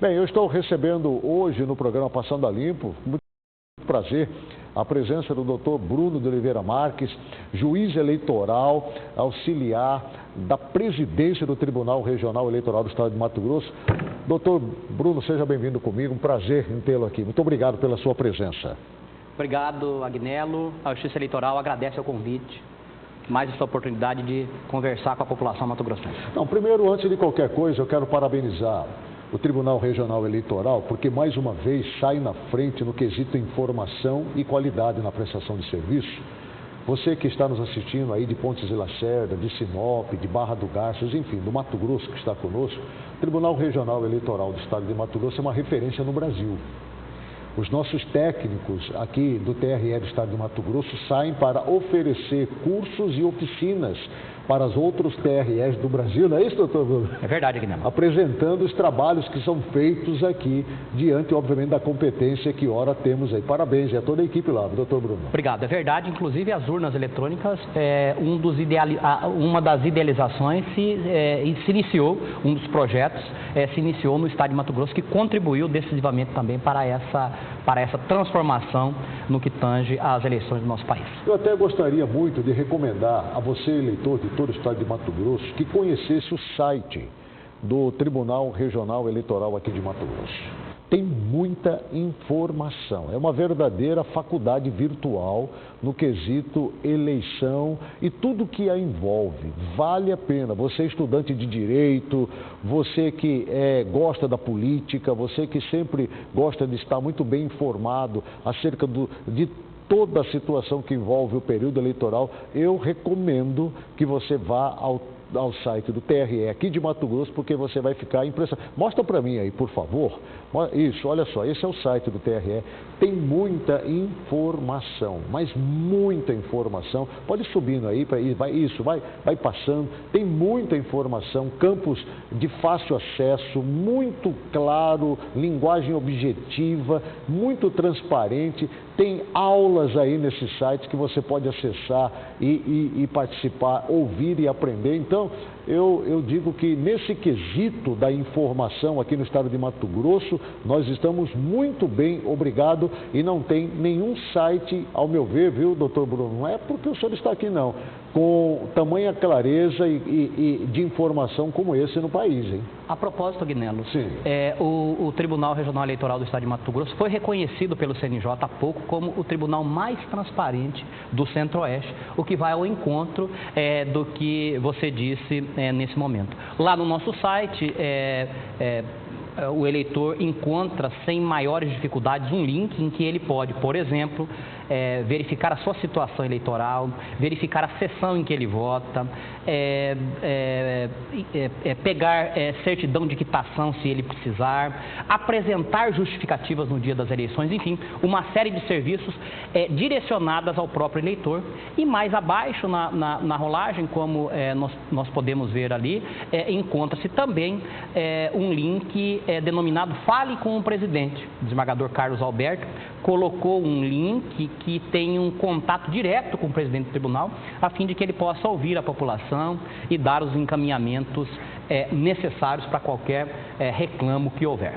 Bem, eu estou recebendo hoje no programa Passando a Limpo, com muito prazer, a presença do Dr. Bruno de Oliveira Marques, juiz eleitoral, auxiliar da presidência do Tribunal Regional Eleitoral do Estado de Mato Grosso. Doutor Bruno, seja bem-vindo comigo, um prazer em tê-lo aqui. Muito obrigado pela sua presença. Obrigado, Agnello. A Justiça Eleitoral agradece o convite, mais essa oportunidade de conversar com a população mato-grossense. Não, primeiro, antes de qualquer coisa, eu quero parabenizar o Tribunal Regional Eleitoral, porque mais uma vez sai na frente no quesito informação e qualidade na prestação de serviço. Você que está nos assistindo aí de Pontes de Lacerda, de Sinop, de Barra do Garças, enfim, do Mato Grosso que está conosco, o Tribunal Regional Eleitoral do Estado de Mato Grosso é uma referência no Brasil. Os nossos técnicos aqui do TRE do Estado de Mato Grosso saem para oferecer cursos e oficinas para os outros TREs do Brasil, não é isso, doutor Bruno? É verdade, Agnello. Apresentando os trabalhos que são feitos aqui, diante, obviamente, da competência que ora temos aí. Parabéns, é toda a equipe lá, doutor Bruno. Obrigado, é verdade. Inclusive, as urnas eletrônicas, uma das idealizações se iniciou, um dos projetos se iniciou no Estado de Mato Grosso, que contribuiu decisivamente também para essa transformação no que tange às eleições do nosso país. Eu até gostaria muito de recomendar a você, eleitor de todo o Estado de Mato Grosso, que conhecesse o site do Tribunal Regional Eleitoral aqui de Mato Grosso. Tem muita informação, é uma verdadeira faculdade virtual no quesito eleição e tudo que a envolve. Vale a pena, você é estudante de direito, você que gosta da política, você que sempre gosta de estar muito bem informado acerca de toda a situação que envolve o período eleitoral, eu recomendo que você vá ao site do TRE aqui de Mato Grosso, porque você vai ficar impressionado. Mostra para mim aí, por favor. Isso, olha só, esse é o site do TRE. Tem muita informação, mas muita informação. Pode ir subindo aí, vai passando. Tem muita informação, campos de fácil acesso, muito claro, linguagem objetiva, muito transparente. Tem aulas aí nesse site que você pode acessar e participar, ouvir e aprender. Então, eu digo que nesse quesito da informação aqui no estado de Mato Grosso, nós estamos muito bem, obrigado, e não tem nenhum site, ao meu ver, viu, doutor Bruno? Não é porque o senhor está aqui, não, com tamanha clareza e de informação como esse no país, hein? A propósito, Agnello, sim, o Tribunal Regional Eleitoral do Estado de Mato Grosso foi reconhecido pelo CNJ há pouco como o tribunal mais transparente do Centro-Oeste, o que vai ao encontro do que você disse nesse momento. Lá no nosso site, o eleitor encontra sem maiores dificuldades um link em que ele pode, por exemplo, verificar a sua situação eleitoral, verificar a sessão em que ele vota, pegar certidão de quitação se ele precisar, apresentar justificativas no dia das eleições, enfim, uma série de serviços direcionadas ao próprio eleitor. E mais abaixo na rolagem, como nós podemos ver ali, encontra-se também um link denominado Fale com o Presidente. O desembargador Carlos Alberto colocou um link que tem um contato direto com o presidente do tribunal, a fim de que ele possa ouvir a população e dar os encaminhamentos necessários para qualquer reclamo que houver.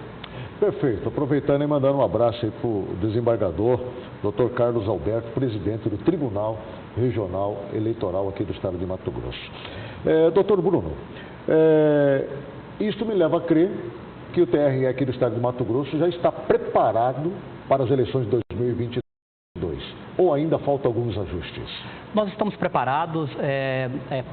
Perfeito. Aproveitando e mandando um abraço aí para o desembargador, Dr. Carlos Alberto, presidente do Tribunal Regional Eleitoral aqui do estado de Mato Grosso. Doutor Bruno, isso me leva a crer que o TRE aqui do estado de Mato Grosso já está preparado para as eleições de 2022, ou ainda faltam alguns ajustes? Nós estamos preparados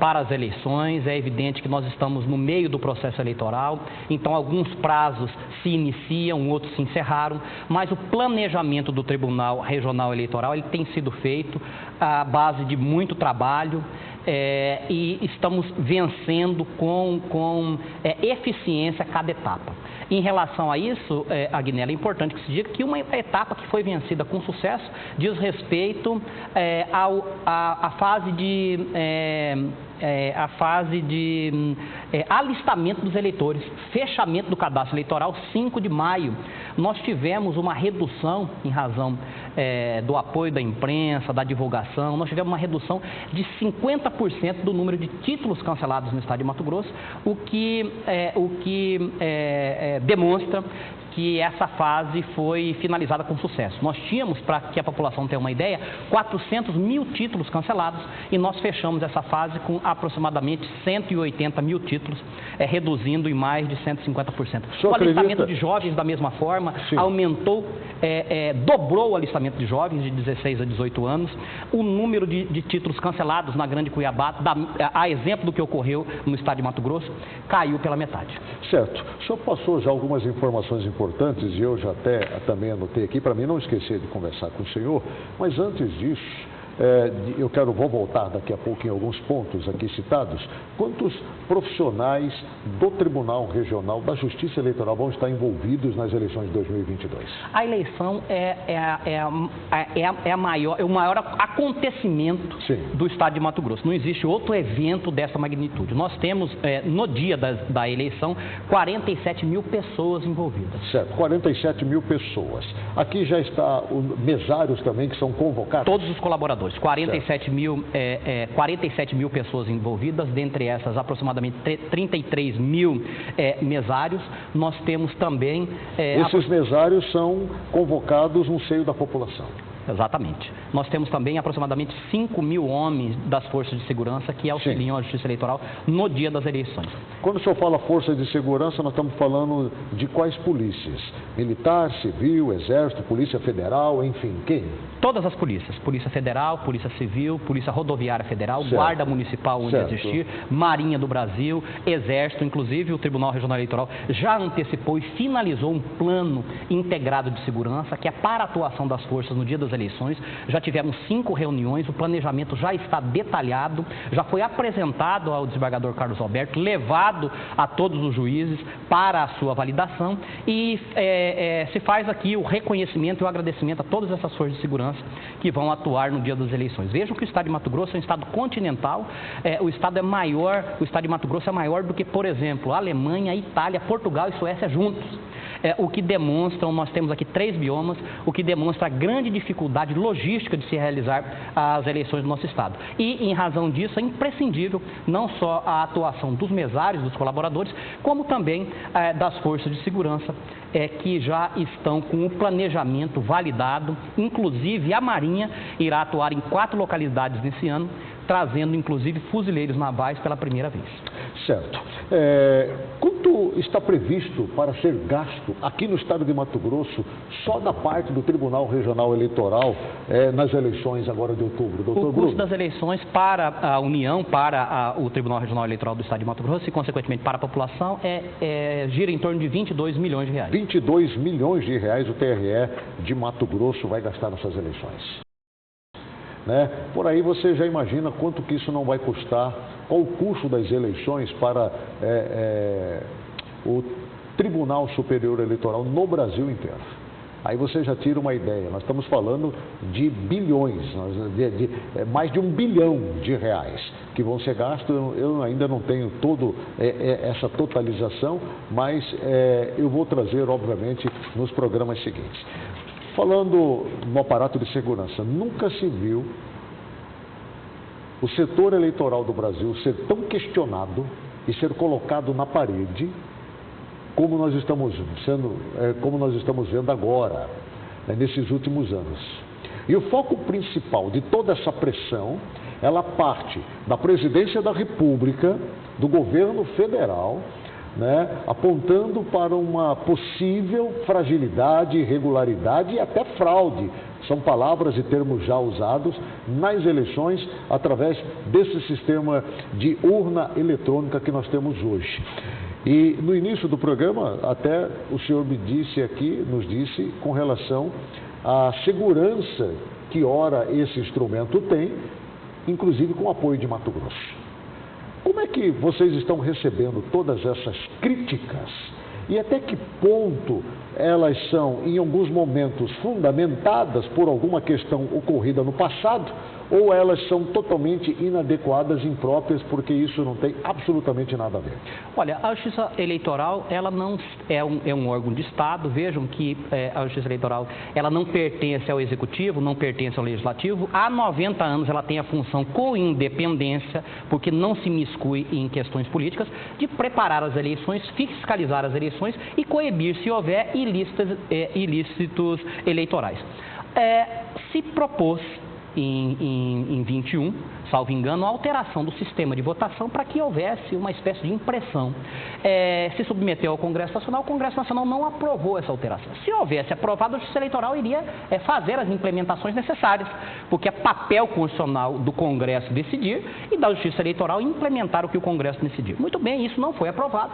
para as eleições. É evidente que nós estamos no meio do processo eleitoral, então alguns prazos se iniciam, outros se encerraram, mas o planejamento do Tribunal Regional Eleitoral ele tem sido feito à base de muito trabalho, e estamos vencendo com eficiência cada etapa. Em relação a isso, Agnello, é importante que se diga que uma etapa que foi vencida com sucesso diz respeito à fase de a fase de alistamento dos eleitores, fechamento do cadastro eleitoral, 5 de maio. Nós tivemos uma redução, em razão do apoio da imprensa, da divulgação, nós tivemos uma redução de 50% do número de títulos cancelados no estado de Mato Grosso, o que demonstra que essa fase foi finalizada com sucesso. Nós tínhamos, para que a população tenha uma ideia, 400 mil títulos cancelados e nós fechamos essa fase com aproximadamente 180 mil títulos, reduzindo em mais de 150%. O alistamento de jovens, da mesma forma, sim, aumentou, dobrou o alistamento de jovens de 16 a 18 anos. O número de títulos cancelados na Grande Cuiabá, a exemplo do que ocorreu no estado de Mato Grosso, caiu pela metade. Certo. O senhor passou já algumas informações importantes e eu já também anotei aqui, para mim não esquecer de conversar com o senhor, mas antes disso, vou voltar daqui a pouco em alguns pontos aqui citados. Quantos profissionais do Tribunal Regional da Justiça Eleitoral vão estar envolvidos nas eleições de 2022? A eleição é o maior acontecimento, sim, do estado de Mato Grosso. Não existe outro evento dessa magnitude. Nós temos, no dia da eleição, 47 mil pessoas envolvidas. Certo, 47 mil pessoas. Aqui já está os mesários também que são convocados? Todos os colaboradores. 47 mil pessoas envolvidas, dentre essas aproximadamente 33 mil mesários. Nós temos também... Esses mesários são convocados no seio da população. Exatamente. Nós temos também aproximadamente 5 mil homens das forças de segurança que auxiliam, sim, a Justiça Eleitoral no dia das eleições. Quando o senhor fala força de segurança, nós estamos falando de quais polícias? Militar, civil, exército, polícia federal, enfim, quem? Todas as polícias. Polícia Federal, Polícia Civil, Polícia Rodoviária Federal, certo, Guarda Municipal onde certo, existir, Marinha do Brasil, Exército, inclusive o Tribunal Regional Eleitoral já antecipou e finalizou um plano integrado de segurança que é para a atuação das forças no dia das eleições. Já tivemos 5 reuniões, o planejamento já está detalhado, já foi apresentado ao desembargador Carlos Alberto, levado a todos os juízes para a sua validação e se faz aqui o reconhecimento e o agradecimento a todas essas forças de segurança que vão atuar no dia das eleições. Vejam que o estado de Mato Grosso é um estado continental, o estado de Mato Grosso é maior do que, por exemplo, a Alemanha, a Itália, Portugal e Suécia juntos. O que demonstram, nós temos aqui 3 biomas, o que demonstra a grande dificuldade logística de se realizar as eleições do nosso estado. E, em razão disso, é imprescindível não só a atuação dos mesários, dos colaboradores, como também das forças de segurança, que já estão com o planejamento validado. Inclusive, a Marinha irá atuar em 4 localidades nesse ano, trazendo, inclusive, fuzileiros navais pela primeira vez. Certo. Quanto está previsto para ser gasto aqui no estado de Mato Grosso, só da parte do Tribunal Regional Eleitoral, nas eleições agora de outubro? Doutor o custo das eleições para a União, para o Tribunal Regional Eleitoral do estado de Mato Grosso e, consequentemente, para a população, gira em torno de 22 milhões de reais. 22 milhões de reais o TRE de Mato Grosso vai gastar nessas eleições. Por aí você já imagina quanto que isso não vai custar, qual o custo das eleições para o Tribunal Superior Eleitoral no Brasil inteiro. Aí você já tira uma ideia, nós estamos falando de bilhões, mais de 1 bilhão de reais que vão ser gastos. Eu ainda não tenho toda essa totalização, mas eu vou trazer, obviamente, nos programas seguintes. Falando no aparato de segurança, nunca se viu o setor eleitoral do Brasil ser tão questionado e ser colocado na parede como nós estamos vendo agora, nesses últimos anos. E o foco principal de toda essa pressão, ela parte da Presidência da República, do governo federal, apontando para uma possível fragilidade, irregularidade e até fraude. São palavras e termos já usados nas eleições através desse sistema de urna eletrônica que nós temos hoje. E no início do programa, até o senhor nos disse com relação à segurança que ora esse instrumento tem, inclusive com o apoio de Mato Grosso. Como é que vocês estão recebendo todas essas críticas e até que ponto elas são, em alguns momentos, fundamentadas por alguma questão ocorrida no passado ou elas são totalmente inadequadas, impróprias, porque isso não tem absolutamente nada a ver? Olha, a Justiça Eleitoral, ela não é um órgão de Estado. Vejam que a Justiça Eleitoral, ela não pertence ao Executivo, não pertence ao Legislativo. Há 90 anos ela tem a função com independência, porque não se miscui em questões políticas, de preparar as eleições, fiscalizar as eleições e coibir se houver ilícitos eleitorais. Se propôs em 21, salvo engano, a alteração do sistema de votação para que houvesse uma espécie de impressão. Se submeteu ao Congresso Nacional, o Congresso Nacional não aprovou essa alteração. Se houvesse aprovado, a Justiça Eleitoral iria fazer as implementações necessárias, porque é papel constitucional do Congresso decidir e da Justiça Eleitoral implementar o que o Congresso decidir. Muito bem, isso não foi aprovado.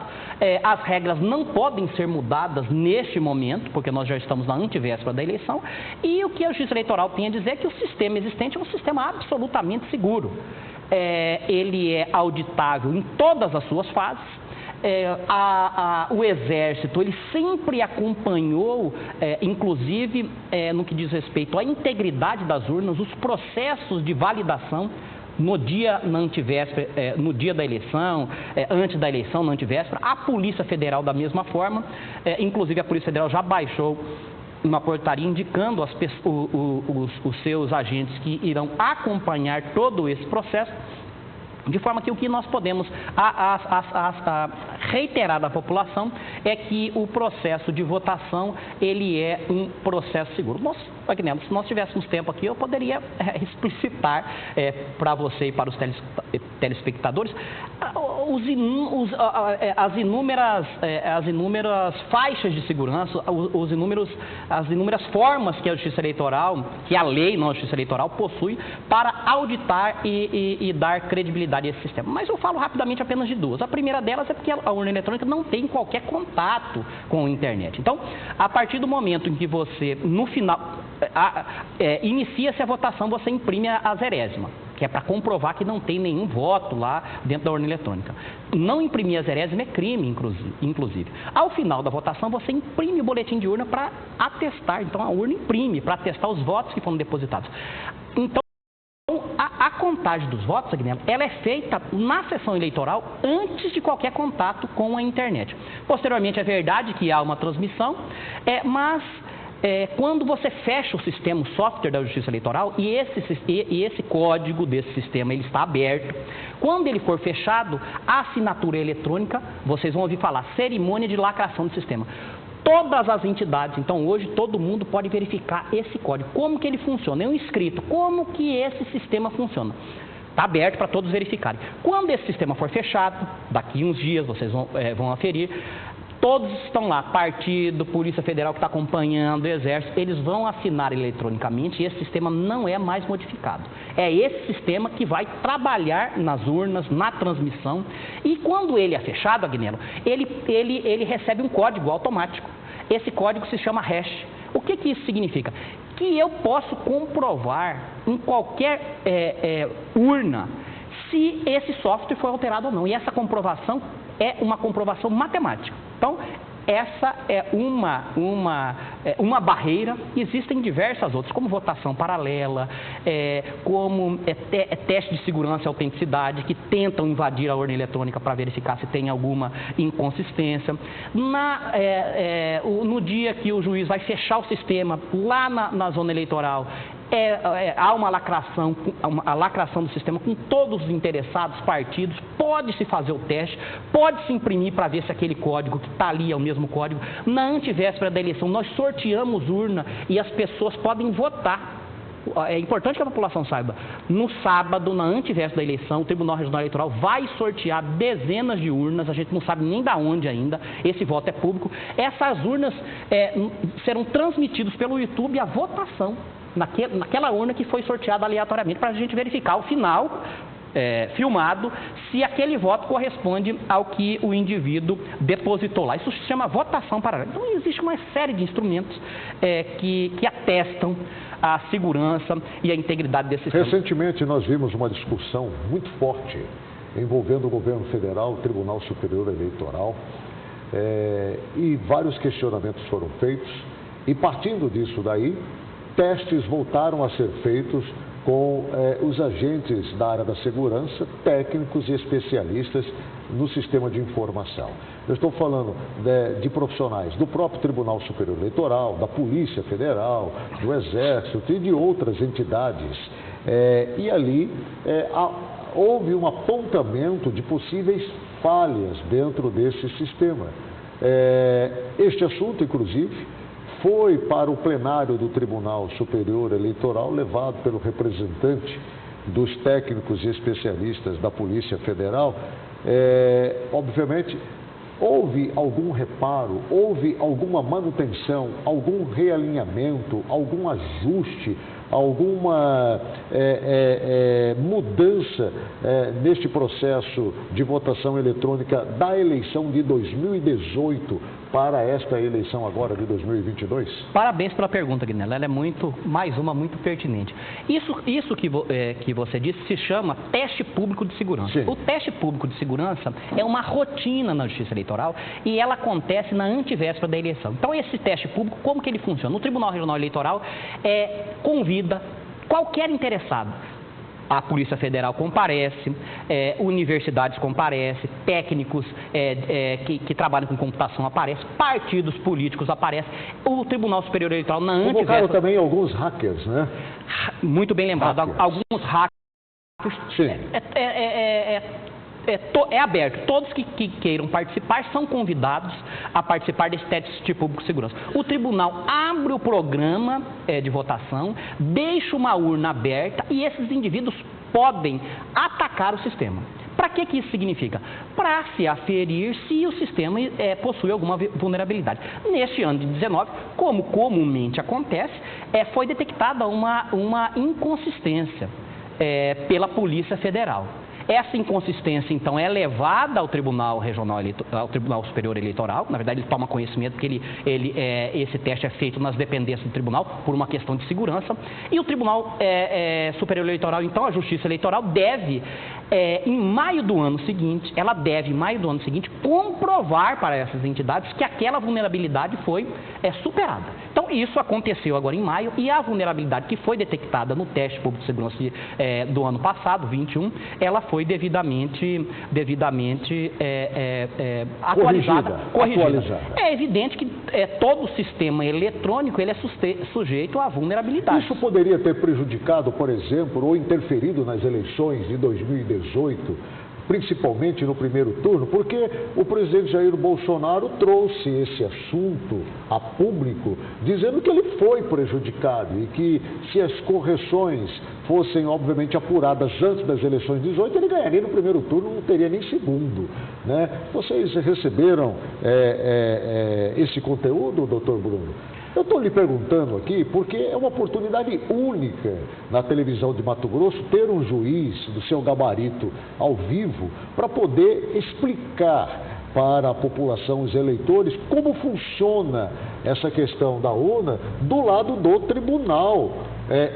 As regras não podem ser mudadas neste momento, porque nós já estamos na antevéspera da eleição, e o que a Justiça Eleitoral tem a dizer é que o sistema existente é um sistema absolutamente seguro. Ele é auditável em todas as suas fases. O Exército, ele sempre acompanhou, inclusive no que diz respeito à integridade das urnas, os processos de validação no dia da eleição, antes da eleição, na antevéspera. A Polícia Federal da mesma forma, inclusive a Polícia Federal já baixou uma portaria indicando os seus agentes que irão acompanhar todo esse processo, de forma que o que nós podemos reiterar da população é que o processo de votação, ele é um processo seguro. Se nós tivéssemos tempo aqui, eu poderia explicitar para você e para os telespectadores as inúmeras faixas de segurança, as inúmeras formas que a Justiça Eleitoral, que a lei, não a Justiça Eleitoral, possui para auditar e dar credibilidade a esse sistema. Mas eu falo rapidamente apenas de duas. A primeira delas é porque a urna eletrônica não tem qualquer contato com a internet. Então, a partir do momento em que você, no final, inicia-se a votação, você imprime a zerésima, que é para comprovar que não tem nenhum voto lá dentro da urna eletrônica. Não imprimir a zerésima é crime, inclusive. Ao final da votação, você imprime o boletim de urna para atestar. Então, a urna imprime para atestar os votos que foram depositados. Então, a contagem dos votos, Agnello, ela é feita na sessão eleitoral antes de qualquer contato com a internet. Posteriormente, é verdade que há uma transmissão, mas quando você fecha o sistema, o software da Justiça Eleitoral, e esse código desse sistema ele está aberto, quando ele for fechado, a assinatura eletrônica, vocês vão ouvir falar, cerimônia de lacração do sistema. Todas as entidades, então hoje todo mundo pode verificar esse código, como que ele funciona, é um escrito, como que esse sistema funciona. Está aberto para todos verificarem. Quando esse sistema for fechado, daqui uns dias vocês vão aferir, todos estão lá, partido, Polícia Federal que está acompanhando, Exército, eles vão assinar eletronicamente e esse sistema não é mais modificado. É esse sistema que vai trabalhar nas urnas, na transmissão, e quando ele é fechado, Agnello, ele recebe um código automático. Esse código se chama hash. O que isso significa? Que eu posso comprovar em qualquer urna se esse software foi alterado ou não. E essa comprovação é uma comprovação matemática. Então, essa é uma barreira. Existem diversas outras, como votação paralela, como teste de segurança e autenticidade, que tentam invadir a urna eletrônica para verificar se tem alguma inconsistência. No dia que o juiz vai fechar o sistema, lá na zona eleitoral, há uma lacração, a lacração do sistema com todos os interessados, partidos, pode-se fazer o teste, pode-se imprimir para ver se aquele código que está ali é o mesmo código. Na antevéspera da eleição, nós sorteamos urna e as pessoas podem votar. É importante que a população saiba, no sábado, na antevéspera da eleição, o Tribunal Regional Eleitoral vai sortear dezenas de urnas, a gente não sabe nem da onde ainda, esse voto é público. Essas urnas serão transmitidas pelo YouTube a votação naquela urna que foi sorteada aleatoriamente, para a gente verificar ao final, filmado, se aquele voto corresponde ao que o indivíduo depositou lá. Isso se chama votação paralela. Então, existe uma série de instrumentos que atestam a segurança e a integridade desse sistema. Recentemente, nós vimos uma discussão muito forte envolvendo o governo federal, o Tribunal Superior Eleitoral, e vários questionamentos foram feitos, e partindo disso daí, testes voltaram a ser feitos com os agentes da área da segurança, técnicos e especialistas no sistema de informação. Eu estou falando de profissionais do próprio Tribunal Superior Eleitoral, da Polícia Federal, do Exército e de outras entidades. E ali houve um apontamento de possíveis falhas dentro desse sistema. Este assunto, inclusive, foi para o plenário do Tribunal Superior Eleitoral, levado pelo representante dos técnicos e especialistas da Polícia Federal. Obviamente, houve algum reparo, houve alguma manutenção, algum realinhamento, algum ajuste, alguma mudança neste processo de votação eletrônica da eleição de 2018 para esta eleição agora de 2022? Parabéns pela pergunta, Guinela. Ela é muito pertinente. Isso que você disse se chama teste público de segurança. Sim. O teste público de segurança é uma rotina na Justiça Eleitoral e ela acontece na antevéspera da eleição. Então, esse teste público, como que ele funciona? O Tribunal Regional Eleitoral convida qualquer interessado. A Polícia Federal comparece, universidades comparecem, técnicos que trabalham com computação aparecem, partidos políticos aparecem, o Tribunal Superior Eleitoral na antevéspera... Convocaram também alguns hackers, né? Muito bem lembrado. Hackers. Alguns hackers... Sim. É aberto. Todos que queiram participar são convidados a participar desse teste público de segurança. O tribunal abre o programa de votação, deixa uma urna aberta e esses indivíduos podem atacar o sistema. Para que isso significa? Para se aferir se o sistema possui alguma vulnerabilidade. Neste ano de 19, como comumente acontece, foi detectada uma inconsistência pela Polícia Federal. Essa inconsistência, então, é levada ao Tribunal Superior Eleitoral. Na verdade, ele toma conhecimento porque esse teste é feito nas dependências do Tribunal por uma questão de segurança. E o Tribunal Superior Eleitoral, então, a Justiça Eleitoral deve, em maio do ano seguinte, comprovar para essas entidades que aquela vulnerabilidade foi superada. Então, isso aconteceu agora em maio e a vulnerabilidade que foi detectada no teste público de segurança do ano passado, 21, ela foi devidamente atualizada, corrigida. É evidente que todo o sistema eletrônico ele é sujeito à vulnerabilidade. Isso poderia ter prejudicado, por exemplo, ou interferido nas eleições de 2018, principalmente no primeiro turno, porque o presidente Jair Bolsonaro trouxe esse assunto a público, dizendo que ele foi prejudicado e que se as correções fossem, obviamente, apuradas antes das eleições de 18, ele ganharia no primeiro turno, não teria nem segundo, né? Vocês receberam esse conteúdo, doutor Bruno? Eu estou lhe perguntando aqui porque é uma oportunidade única na televisão de Mato Grosso ter um juiz do seu gabarito ao vivo para poder explicar para a população, os eleitores, como funciona essa questão da urna do lado do Tribunal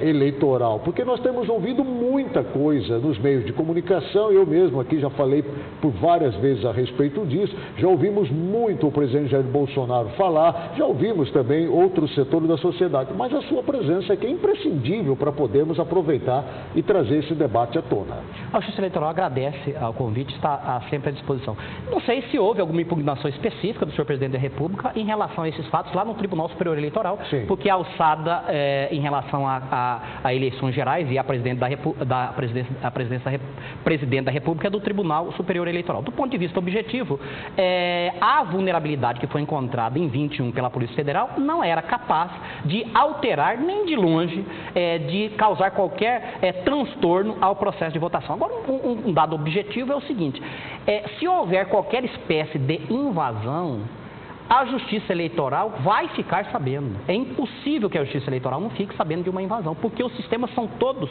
Eleitoral, porque nós temos ouvido muita coisa nos meios de comunicação, eu mesmo aqui já falei por várias vezes a respeito disso, já ouvimos muito o presidente Jair Bolsonaro falar, já ouvimos também outros setores da sociedade, mas a sua presença aqui é imprescindível para podermos aproveitar e trazer esse debate à tona. A Justiça Eleitoral agradece ao convite, está sempre à disposição. Não sei se houve alguma impugnação específica do senhor presidente da República em relação a esses fatos lá no Tribunal Superior Eleitoral, sim, porque a alçada em relação a eleições gerais e a presidente da República é do Tribunal Superior Eleitoral. Do ponto de vista objetivo, a vulnerabilidade que foi encontrada em 21 pela Polícia Federal não era capaz de alterar nem de longe, de causar qualquer transtorno ao processo de votação. Agora, um dado objetivo é o seguinte, se houver qualquer espécie de invasão, a Justiça Eleitoral vai ficar sabendo. É impossível que a Justiça Eleitoral não fique sabendo de uma invasão, porque os sistemas são todos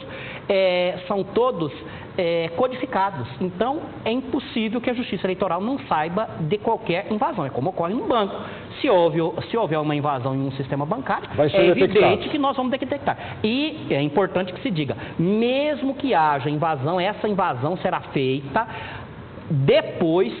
codificados. Então, é impossível que a Justiça Eleitoral não saiba de qualquer invasão. É como ocorre no banco. Se houver uma invasão em um sistema bancário, é evidente que nós vamos detectar. E é importante que se diga, mesmo que haja invasão, essa invasão será feita depois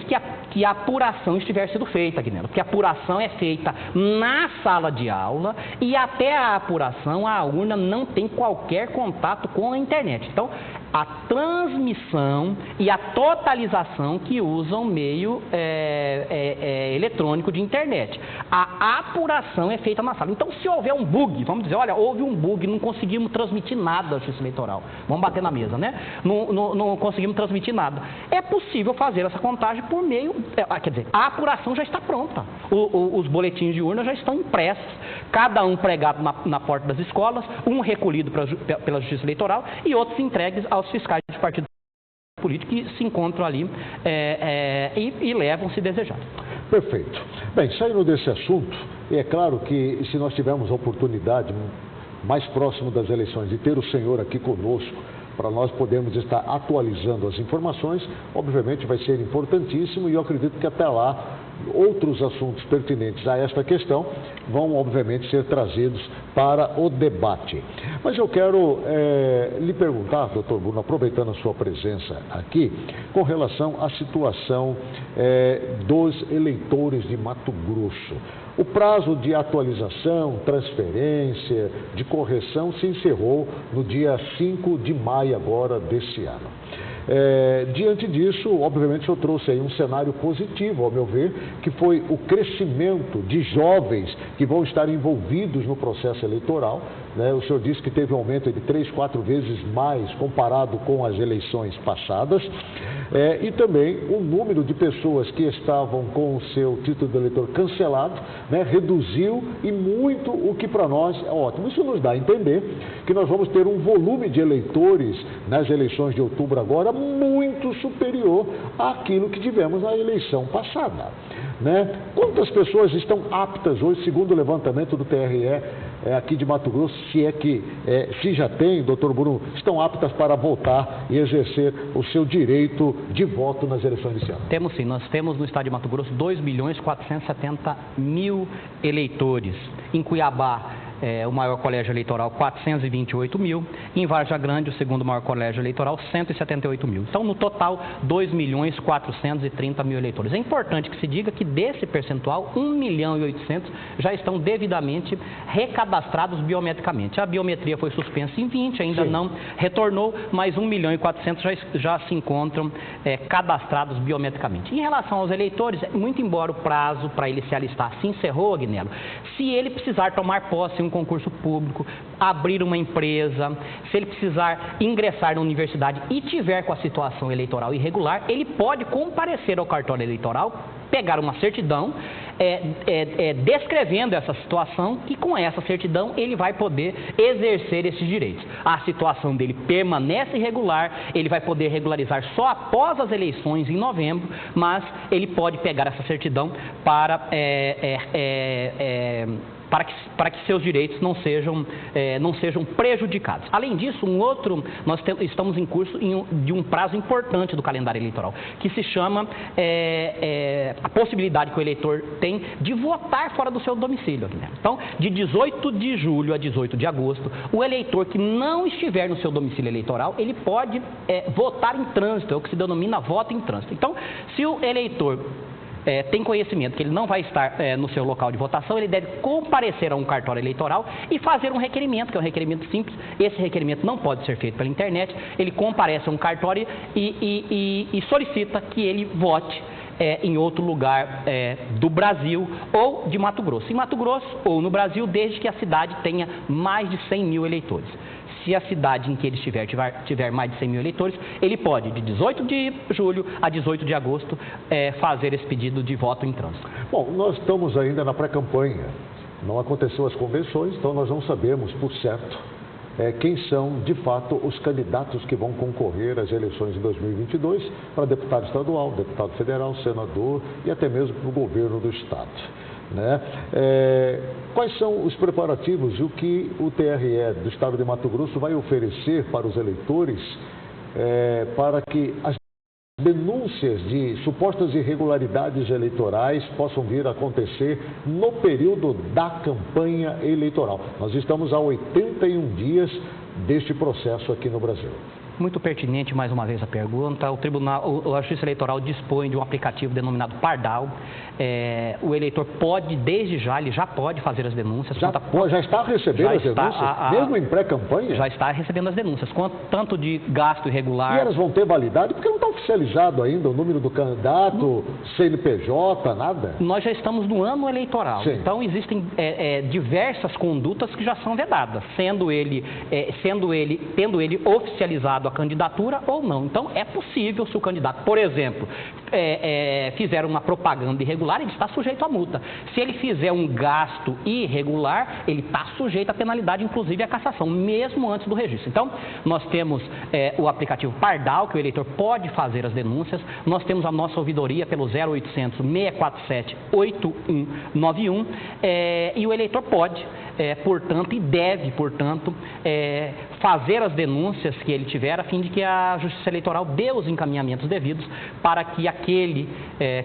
que a apuração estiver sido feita, Guilherme, porque a apuração é feita na sala de aula e até a apuração a urna não tem qualquer contato com a internet. Então, a transmissão e a totalização que usam meio eletrônico de internet. A apuração é feita na sala. Então, se houver um bug, vamos dizer, olha, houve um bug, não conseguimos transmitir nada da Justiça Eleitoral. Vamos bater na mesa, né? Não conseguimos transmitir nada. É possível fazer essa contagem por meio... quer dizer, a apuração já está pronta. Os boletins de urna já estão impressos, cada um pregado na porta das escolas, um recolhido pela Justiça Eleitoral e outros entregues aos fiscais de partidos políticos que se encontram ali e levam se desejar. Perfeito. Bem, saindo desse assunto, é claro que se nós tivermos a oportunidade mais próximo das eleições de ter o senhor aqui conosco, para nós podermos estar atualizando as informações, obviamente vai ser importantíssimo e eu acredito que até lá outros assuntos pertinentes a esta questão vão obviamente ser trazidos para o debate. Mas eu quero lhe perguntar, doutor Bruno, aproveitando a sua presença aqui, com relação à situação dos eleitores de Mato Grosso. O prazo de atualização, transferência, de correção se encerrou no dia 5 de maio agora desse ano. Diante disso, obviamente, o senhor trouxe aí um cenário positivo, ao meu ver, que foi o crescimento de jovens que vão estar envolvidos no processo eleitoral. Né? O senhor disse que teve um aumento de 3, 4 vezes mais comparado com as eleições passadas. E também o número de pessoas que estavam com o seu título de eleitor cancelado, né, reduziu e muito, o que para nós é ótimo. Isso nos dá a entender que nós vamos ter um volume de eleitores nas eleições de outubro agora muito superior àquilo que tivemos na eleição passada. Né? Quantas pessoas estão aptas hoje, segundo o levantamento do TRE aqui de Mato Grosso, se já tem, doutor Bruno, estão aptas para votar e exercer o seu direito de voto nas eleições desse ano? Temos sim, nós temos no estado de Mato Grosso 2.470.000 eleitores. Em Cuiabá, o maior colégio eleitoral, 428 mil. Em Varja Grande, o segundo maior colégio eleitoral, 178 mil. Então, no total, 2.430.000 eleitores. É importante que se diga que desse percentual, 1.800.000 já estão devidamente recadastrados biometricamente. A biometria foi suspensa em 20, ainda Sim. não retornou, mas 1.400.000 já se encontram cadastrados biometricamente. Em relação aos eleitores, muito embora o prazo para ele se alistar se encerrou, Agnello, se ele precisar tomar posse em um concurso público, abrir uma empresa, se ele precisar ingressar na universidade e tiver com a situação eleitoral irregular, ele pode comparecer ao cartório eleitoral, pegar uma certidão descrevendo essa situação e com essa certidão ele vai poder exercer esses direitos. A situação dele permanece irregular, ele vai poder regularizar só após as eleições em novembro, mas ele pode pegar essa certidão para que seus direitos não sejam prejudicados. Além disso, nós estamos em curso de um prazo importante do calendário eleitoral, que se chama a possibilidade que o eleitor tem de votar fora do seu domicílio. Então, de 18 de julho a 18 de agosto, o eleitor que não estiver no seu domicílio eleitoral, ele pode votar em trânsito, é o que se denomina voto em trânsito. Então, se o eleitor tem conhecimento que ele não vai estar no seu local de votação, ele deve comparecer a um cartório eleitoral e fazer um requerimento, que é um requerimento simples. Esse requerimento não pode ser feito pela internet. Ele comparece a um cartório e solicita que ele vote em outro lugar do Brasil ou de Mato Grosso. Em Mato Grosso ou no Brasil, desde que a cidade tenha mais de 100 mil eleitores. Se a cidade em que ele estiver tiver mais de 100 mil eleitores, ele pode, de 18 de julho a 18 de agosto, fazer esse pedido de voto em trânsito. Bom, nós estamos ainda na pré-campanha. Não aconteceu as convenções, então nós não sabemos, por certo, quem são, de fato, os candidatos que vão concorrer às eleições de 2022 para deputado estadual, deputado federal, senador e até mesmo para o governo do estado. Né? Quais são os preparativos e o que o TRE do estado de Mato Grosso vai oferecer para os eleitores para que as denúncias de supostas irregularidades eleitorais possam vir a acontecer no período da campanha eleitoral? Nós estamos há 81 dias deste processo aqui no Brasil. Muito pertinente, mais uma vez, a pergunta. A Justiça Eleitoral dispõe de um aplicativo denominado Pardal. O eleitor pode, desde já, ele já pode fazer as denúncias. Já está recebendo as denúncias? Mesmo em pré-campanha? Já está recebendo as denúncias, tanto de gasto irregular... E elas vão ter validade? Porque não está oficializado ainda o número do candidato, CNPJ, nada? Nós já estamos no ano eleitoral. Sim. Então, existem diversas condutas que já são vedadas, tendo ele oficializado a candidatura ou não. Então, é possível, se o candidato, por exemplo, fizer uma propaganda irregular, ele está sujeito à multa. Se ele fizer um gasto irregular, ele está sujeito à penalidade, inclusive à cassação, mesmo antes do registro. Então, nós temos o aplicativo Pardal, que o eleitor pode fazer as denúncias. Nós temos a nossa ouvidoria pelo 0800 647 8191 e o eleitor pode, portanto, e deve, portanto, fazer as denúncias que ele tiver, a fim de que a Justiça Eleitoral dê os encaminhamentos devidos para que aquele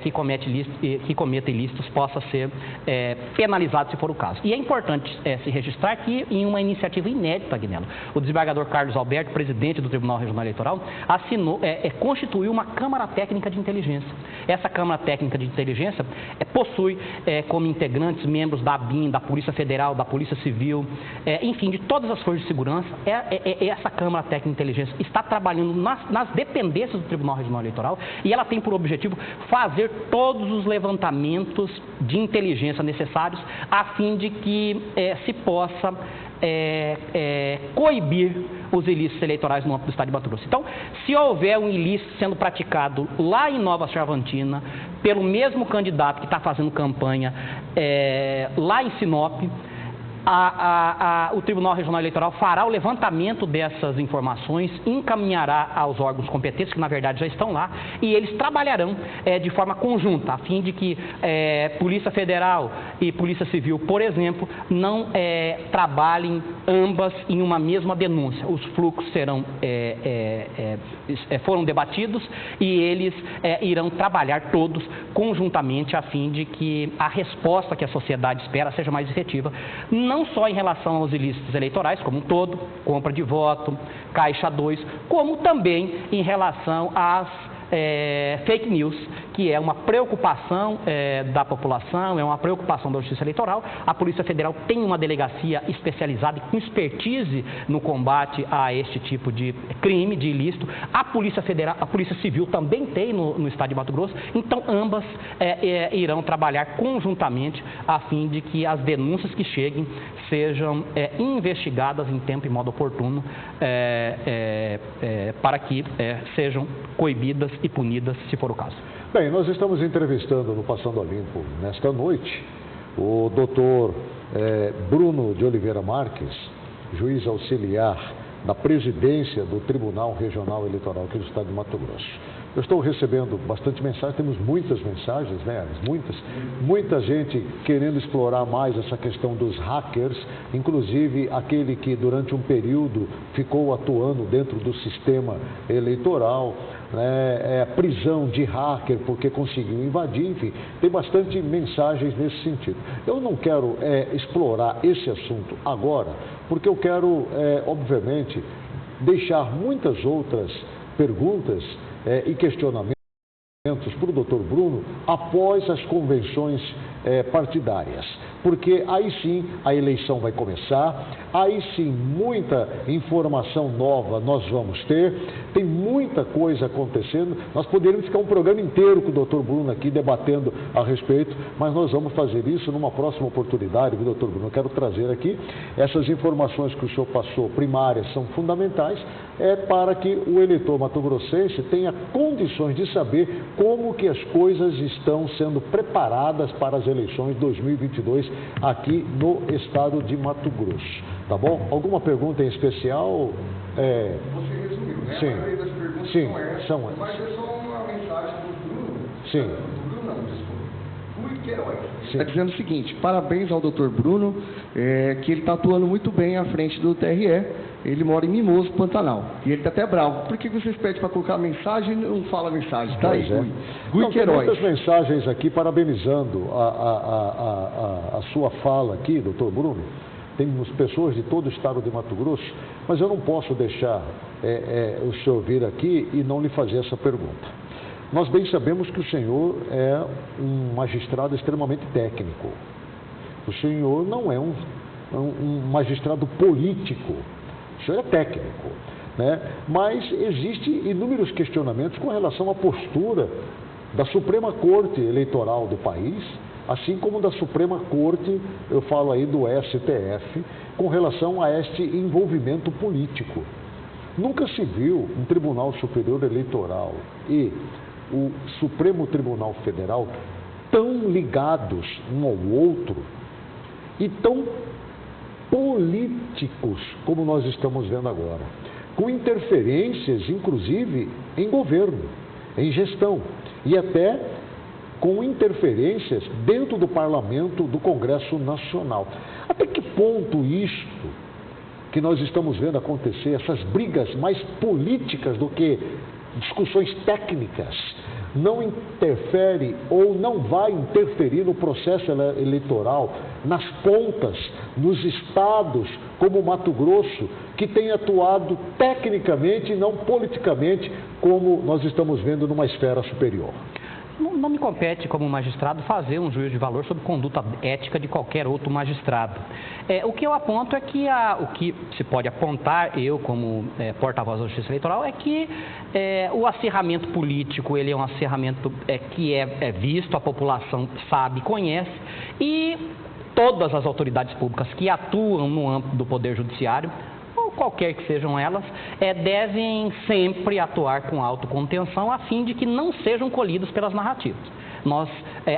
que cometa ilícitos possa ser penalizado, se for o caso. E é importante se registrar que, em uma iniciativa inédita, Agnello, o desembargador Carlos Alberto, presidente do Tribunal Regional Eleitoral, constituiu uma Câmara Técnica de Inteligência. Essa Câmara Técnica de Inteligência possui como integrantes membros da ABIN, da Polícia Federal, da Polícia Civil, enfim, de todas as forças de segurança. Essa Câmara Técnica de Inteligência está trabalhando nas dependências do Tribunal Regional Eleitoral e ela tem por objetivo fazer todos os levantamentos de inteligência necessários a fim de que se possa coibir os ilícitos eleitorais no âmbito do Estado de Mato Grosso. Então, se houver um ilícito sendo praticado lá em Nova Chavantina, pelo mesmo candidato que está fazendo campanha lá em Sinop, o Tribunal Regional Eleitoral fará o levantamento dessas informações, encaminhará aos órgãos competentes, que na verdade já estão lá, e eles trabalharão de forma conjunta, a fim de que Polícia Federal e Polícia Civil, por exemplo, não trabalhem ambas em uma mesma denúncia. Os fluxos foram debatidos e eles irão trabalhar todos conjuntamente a fim de que a resposta que a sociedade espera seja mais efetiva, não só em relação aos ilícitos eleitorais como um todo, compra de voto, Caixa 2, como também em relação às fake news, que é uma preocupação da população, é uma preocupação da Justiça Eleitoral. A Polícia Federal tem uma delegacia especializada e com expertise no combate a este tipo de crime, de ilícito. A Polícia Civil também tem no Estado de Mato Grosso. Então, ambas irão trabalhar conjuntamente a fim de que as denúncias que cheguem sejam investigadas em tempo e modo oportuno para que sejam coibidas e punidas, se for o caso. Bem, nós estamos entrevistando no Passando a Limpo, nesta noite, o doutor Bruno de Oliveira Marques, juiz auxiliar da presidência do Tribunal Regional Eleitoral aqui do Estado de Mato Grosso. Eu estou recebendo bastante mensagem, temos muitas mensagens, né? Muita gente querendo explorar mais essa questão dos hackers, inclusive aquele que durante um período ficou atuando dentro do sistema eleitoral, prisão de hacker porque conseguiu invadir, enfim, tem bastante mensagens nesse sentido. Eu não quero explorar esse assunto agora, porque eu quero, obviamente, deixar muitas outras perguntas e questionamentos para o doutor Bruno após as convenções partidárias, porque aí sim a eleição vai começar, aí sim muita informação nova nós vamos ter, tem muita coisa acontecendo. Nós poderíamos ficar um programa inteiro com o doutor Bruno aqui debatendo a respeito, mas nós vamos fazer isso numa próxima oportunidade, viu, doutor Bruno? Eu quero trazer aqui essas informações que o senhor passou, primárias, são fundamentais, para que o eleitor mato-grossense tenha condições de saber como que as coisas estão sendo preparadas para as eleições 2022 aqui no estado de Mato Grosso, tá bom? Alguma pergunta em especial? Você resumiu, né? Sim. A maioria das perguntas Sim, são essas. são Mas é só uma mensagem do Bruno. Sim. Do Bruno não, desculpa. Rui Queiroz. Sim. Está dizendo o seguinte: parabéns ao doutor Bruno, que ele está atuando muito bem à frente do TRE. Ele mora em Mimoso, Pantanal. E ele está até bravo. Por que vocês pedem para colocar a mensagem e não fala a mensagem? Tá aí, Rui Queiroz. Tem muitas mensagens aqui parabenizando a sua fala aqui, doutor Bruno. Temos pessoas de todo o estado de Mato Grosso, mas eu não posso deixar o senhor vir aqui e não lhe fazer essa pergunta. Nós bem sabemos que o senhor é um magistrado extremamente técnico. O senhor não é um magistrado político. O senhor é técnico, né? Mas existem inúmeros questionamentos com relação à postura da Suprema Corte Eleitoral do país, assim como da Suprema Corte, eu falo aí do STF, com relação a este envolvimento político. Nunca se viu um Tribunal Superior Eleitoral e o Supremo Tribunal Federal tão ligados um ao outro e tão políticos como nós estamos vendo agora, com interferências, inclusive, em governo, em gestão, e até com interferências dentro do Parlamento, do Congresso Nacional. Até que ponto isto que nós estamos vendo acontecer, essas brigas mais políticas do que discussões técnicas, não interfere ou não vai interferir no processo eleitoral, nas pontas, nos estados como Mato Grosso, que tem atuado tecnicamente e não politicamente, como nós estamos vendo numa esfera superior? Não me compete, como magistrado, fazer um juízo de valor sobre conduta ética de qualquer outro magistrado. O que eu aponto é que o que se pode apontar, eu como porta-voz da Justiça Eleitoral, é que o acirramento político, ele é um acirramento que é visto, a população sabe, conhece, e todas as autoridades públicas que atuam no âmbito do Poder Judiciário, qualquer que sejam elas, devem sempre atuar com autocontenção a fim de que não sejam colhidos pelas narrativas. Nós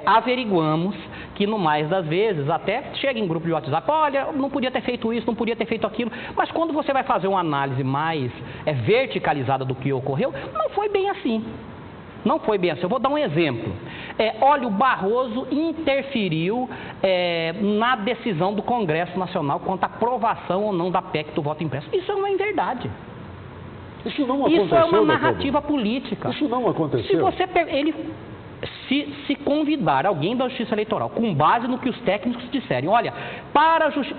averiguamos que, no mais das vezes, até chega em grupo de WhatsApp, olha, não podia ter feito isso, não podia ter feito aquilo, mas quando você vai fazer uma análise mais verticalizada do que ocorreu, não foi bem assim. Não foi bem assim. Eu vou dar um exemplo. Olha, o Barroso interferiu na decisão do Congresso Nacional quanto à aprovação ou não da PEC do voto impresso. Isso não é verdade. Isso não aconteceu, isso é uma narrativa política. Isso não aconteceu. Se você se convidar alguém da Justiça Eleitoral, com base no que os técnicos disserem, olha,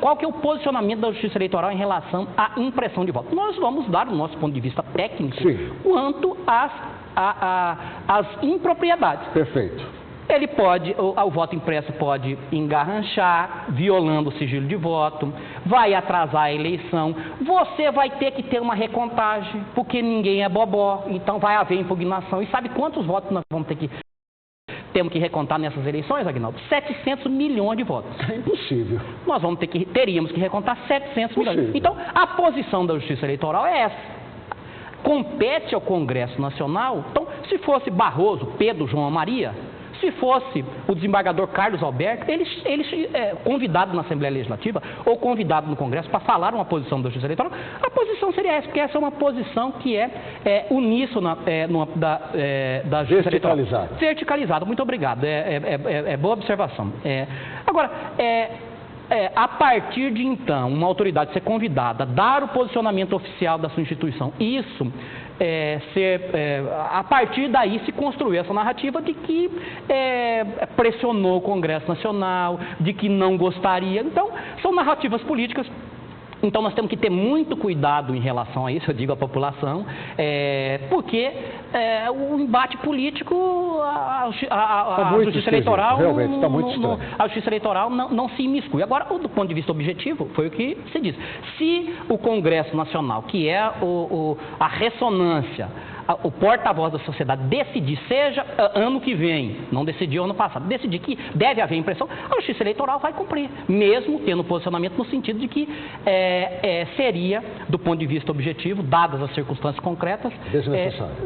qual que é o posicionamento da Justiça Eleitoral em relação à impressão de voto? Nós vamos dar o nosso ponto de vista técnico quanto às impropriedades. Perfeito. Ele pode, o voto impresso pode engarranchar, violando o sigilo de voto, vai atrasar a eleição, você vai ter que ter uma recontagem, porque ninguém é bobó, então vai haver impugnação. E sabe quantos votos nós temos que recontar nessas eleições, Aguinaldo? 700 milhões de votos. É impossível. Nós teríamos que recontar 700 milhões. Então, a posição da Justiça Eleitoral é essa. Compete ao Congresso Nacional. Então, se fosse Barroso, Pedro, João Maria, se fosse o desembargador Carlos Alberto, eles convidados na Assembleia Legislativa ou convidados no Congresso para falar uma posição da Justiça Eleitoral, a posição seria essa, porque essa é uma posição que é uníssona no âmbito da Justiça Eleitoral. Verticalizada. Muito obrigado. Boa observação. Agora, a partir de então, uma autoridade ser convidada a dar o posicionamento oficial da sua instituição, isso a partir daí se construiu essa narrativa de que pressionou o Congresso Nacional, de que não gostaria. Então, são narrativas políticas. Então, nós temos que ter muito cuidado em relação a isso, eu digo à população, porque o embate político, a Justiça Eleitoral, realmente está muito estranho. A Justiça Eleitoral não se imiscui. Agora, do ponto de vista objetivo, foi o que se disse. Se o Congresso Nacional, que é a ressonância, o porta-voz da sociedade decidir, seja ano que vem, não decidiu ano passado, decidir que deve haver impressão, a Justiça Eleitoral vai cumprir, mesmo tendo posicionamento no sentido de que seria, do ponto de vista objetivo, dadas as circunstâncias concretas,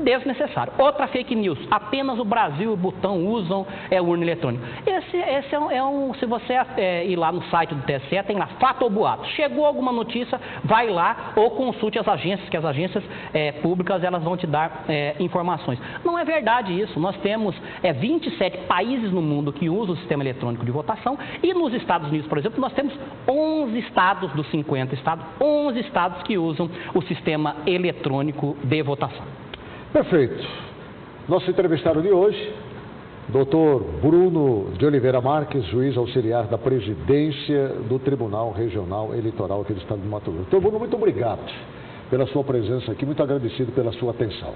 desnecessário. Outra fake news, apenas o Brasil e o Butão usam urna eletrônica. Esse se você ir lá no site do TSE, tem lá fato ou boato. Chegou alguma notícia, vai lá ou consulte as agências, que as agências públicas elas vão te dar informações. Não é verdade isso. Nós temos 27 países no mundo que usam o sistema eletrônico de votação e nos Estados Unidos, por exemplo, nós temos 11 estados dos 50 estados, 11 estados que usam o sistema eletrônico de votação. Perfeito. Nosso entrevistado de hoje, Dr. Bruno de Oliveira Marques, juiz auxiliar da presidência do Tribunal Regional Eleitoral aqui do Estado de Mato Grosso. Dr. Bruno, muito obrigado pela sua presença aqui, muito agradecido pela sua atenção.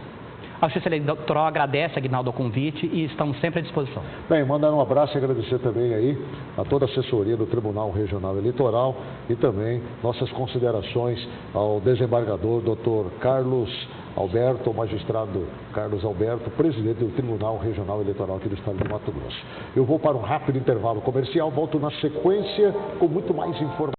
A Justiça Eleitoral agradece, Aguinaldo, o convite e estamos sempre à disposição. Bem, mandar um abraço e agradecer também aí a toda a assessoria do Tribunal Regional Eleitoral e também nossas considerações ao desembargador Dr. Carlos Alberto, magistrado Carlos Alberto, presidente do Tribunal Regional Eleitoral aqui do Estado de Mato Grosso. Eu vou para um rápido intervalo comercial, volto na sequência com muito mais informações.